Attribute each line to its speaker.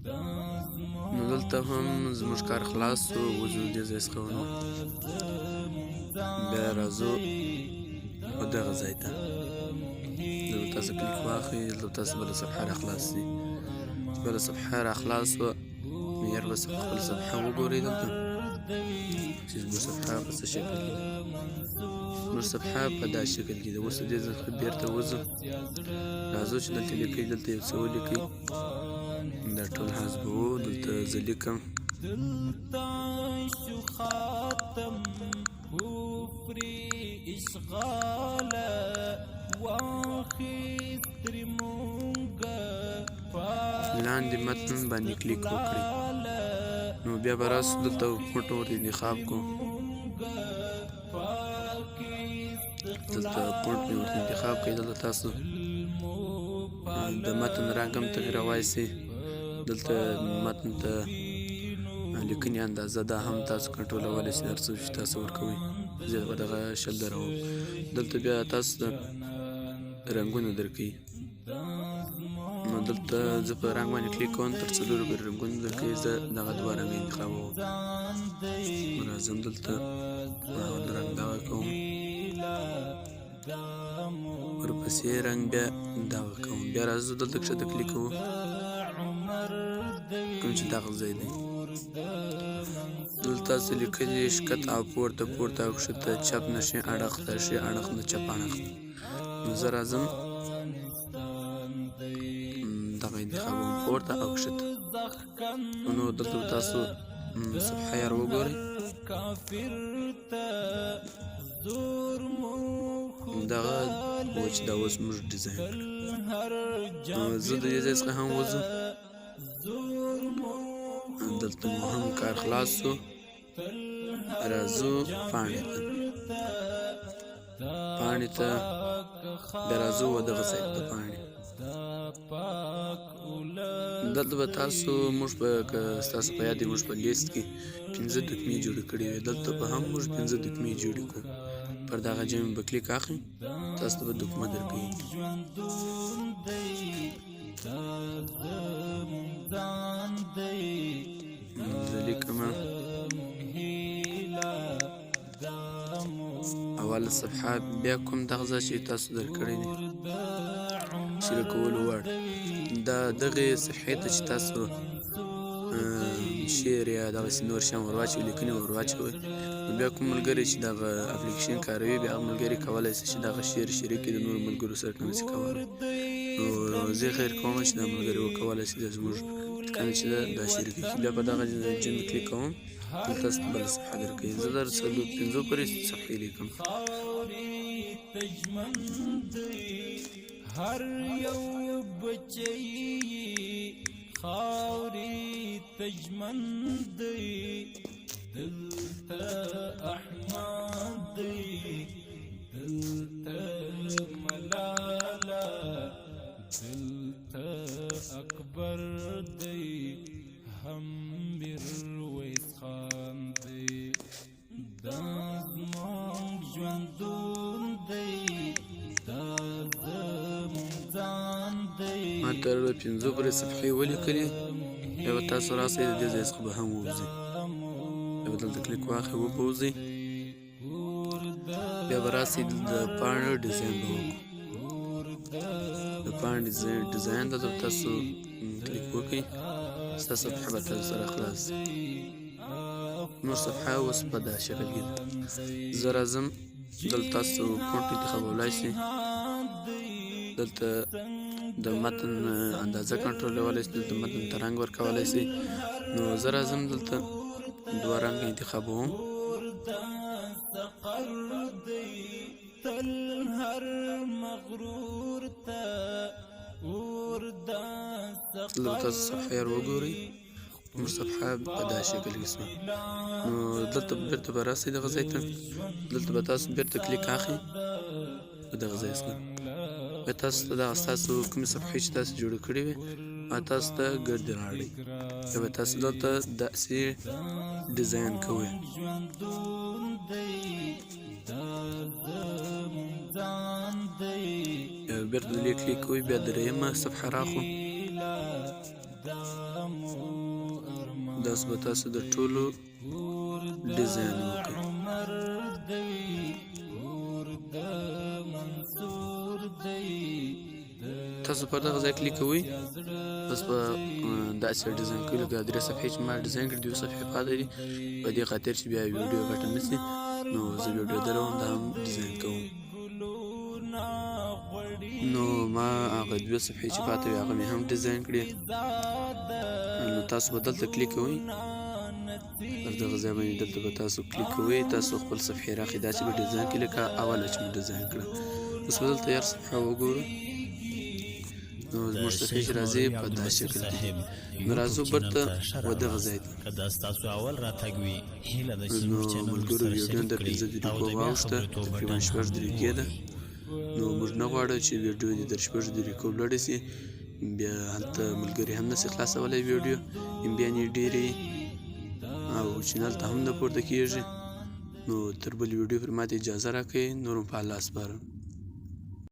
Speaker 1: نو دلته هم زموږ کار خلاص شو، وځو دې ځای څخه نو بیا راځو دغه ځای ته. دلته تاسو کلیک واخلئ، دلته تاسو بله صفحه را خلاص شي. بله صفحه را خلاص شوه نو یار بس خپله صفحه وګورئ دلته چې زموږ صفحه په څه شکل کې ده. زموږ صفحه په دا شکل کې ده. اوس دې څخه بېرته وځو، راځو چې دلته لیکئ، دلته یو څه ولیکئ. دا ټول حذف وو، دلته زه لیکم لاندې متن باندې کلیک وکړئ. نو بیا به راسو دلته فونټ ور انتخاب کو. دلته فونټ مې ورته انتخاب کړئ. دلته تاسو د متن رنګ هم تغییروای شئ. دلته متن ته لیکنې اندازه دا هم تاسو کنټرولولی شئ، هر څه چې تاسو ورکوئ. زه به دغه شل دروم. دلته بیا تاسو ته رنګونه درکوي. نو دلته زه په رنګ باندې کلیک کوم، تر څلورو پورې رنګونه درکوي. زه دغه دوه رنګه انتخابوم. راځم دلته رنګ دغه کوم، ورپسې رنګ بیا دغه کوم. بیا راځو دلته کښته کلیک کوو، کوم چې دغه ځای دی. دلته تاسو لیکلي ښکته او پورته، پورته او ښکته، چپ نه ښي اړخ ته، ښي اړخ نه چپ اړخ ته. نو زه راځم دغه انتخابوم، پورته او ښکته. نو دلته تاسو صفحه یار وګورئ. دغه و چې دا اوس موږ ډیزاین کړو. زه د دې ځای څخه هم وځو. دلته مو هم کار خلاص شو. راځو پاڼې ته. پاڼې ته بیا راځو دغه ځای ته پاڼې. دلته به تاسو موږ په ستاسو په یاد موږ په لیست کې 5 دکمې جوړې کړې وې. دلته به هم موږ 5 دکمې جوړې کړو. پر دغه جمع به کلیک اخلئ، تاسو ته به دکمه درکوي. زه لیکمه اوله صفحه، بیا کوم دغه ځای چې تاسو درکړی دی شریکولو وړ، دا دغې صفحې ته چې تاسو شعر یا دغسې نور شیان ور واچوئ، لیکنې ور واچوئ. نو بیا کوم ملګری چې دغه اپلیکیشن کاروي، بیا هغه ملګري کولی شي چې دغه شعر شریک کړي د نورو ملګرو سره، که نه شي کولی. نو زه خیر کوم چې دا ملګري وکولی شي زموږ کنه چې دا شریک کړي. بیا په دغه جمع کلیک کوم، دلته تاسو ته بله صفحه درکوي. زه در 5 پورې صفحې لیکم. هر یو بچی خاورې تجمن دی، دلته احمد دی، دلته ملاله، دلته اکبر دی، هم میرویس خان دی. دا زموږ ژوندون دی، دا زموږ ځان دی. ما تر 5 پورې صفحې ولیکلې. بیا به تاسو راسئ، د دې ځای څخه به هم ووځئ. بیا به دلته کلیک واخلئ، وبوځئ. بیا به راسئ، د پاڼې ډیزاین به وکړو. د پاڼې ډیزاین ته تاسو کلیک وکړئ، ستاسو صفحه به تاسو سره خلاص شي. نور صفحه اوس په دا شکل کې ده. زه راځم، دلته تاسو فونټ انتخابولی شئ. دلته د متن اندازه کنټرولولی شئ، دلته متن ته رنګ ورکولی شئ. نو زه راځم، دلته 2 رنګه انتخابوم. دلته تاسو صفحه یار وګورئ. موږ صفحه په دا شکل کې شوه. نو دلته بېرته به راسئ دغه ځای ته. دلته به تاسو بېرته کلیک اخلئ په دغه ځای څخه. بیا تاسو ته دغه ستاسو کومې صفحې چې تاسو جوړې کړې وې تاسو ته ګرد راوړئ. بیا به تاسو دلته داسې ډیزاین کوئ. بیا بېرته دلې کلیک کوئ. بیا درېیمه صفحه راخلو. داس به تاسو د ټولو ډیزاین وکړئ. تاسو پر دغه ځای کلیک کوئ، بس په داسې ډیزاین کوئ لکه درې صفحې چې ما ډیزاین کړي، 2 صفحې پاتې دي، په دې خاطر چې بیا ویډیو ګټه نشي، نو زه ویډیو دروم دا هم ډیزاین کوم. نو ما هغه 2 صفحې چې پاتې وي هغه مې هم ډیزاین کړي. نو تاسو به دلته کلیک کوئ، پر دغه ځای باندې دلته به تاسو کلیک کوئ، تاسو خپل صفحې راخي دا چې به ډیزاین کړي لکه اوله چې مې ډیزاین کړه. اوس به دلته یار صفحه وګورو، نو زموږ صفحې چې راځي په دا شکل کې. نو راځو برته و دغه ځای ته. نو ملګرو ویډیو د 15 دقیقو واوښته، تقریبا 6 دقیقې ده. نو موږ نه غواړو چې ویډیو دې تر 6 دقیقو لوړې سي، بیا هلته ملګري هم نسي خلاصولی ویډیو، امبیانې ډېرې او چینل ته هم نه پورته کېږي. نو تر بل ویډیو پر ماته اجازه راکړئ، نور هم په الله سپارم.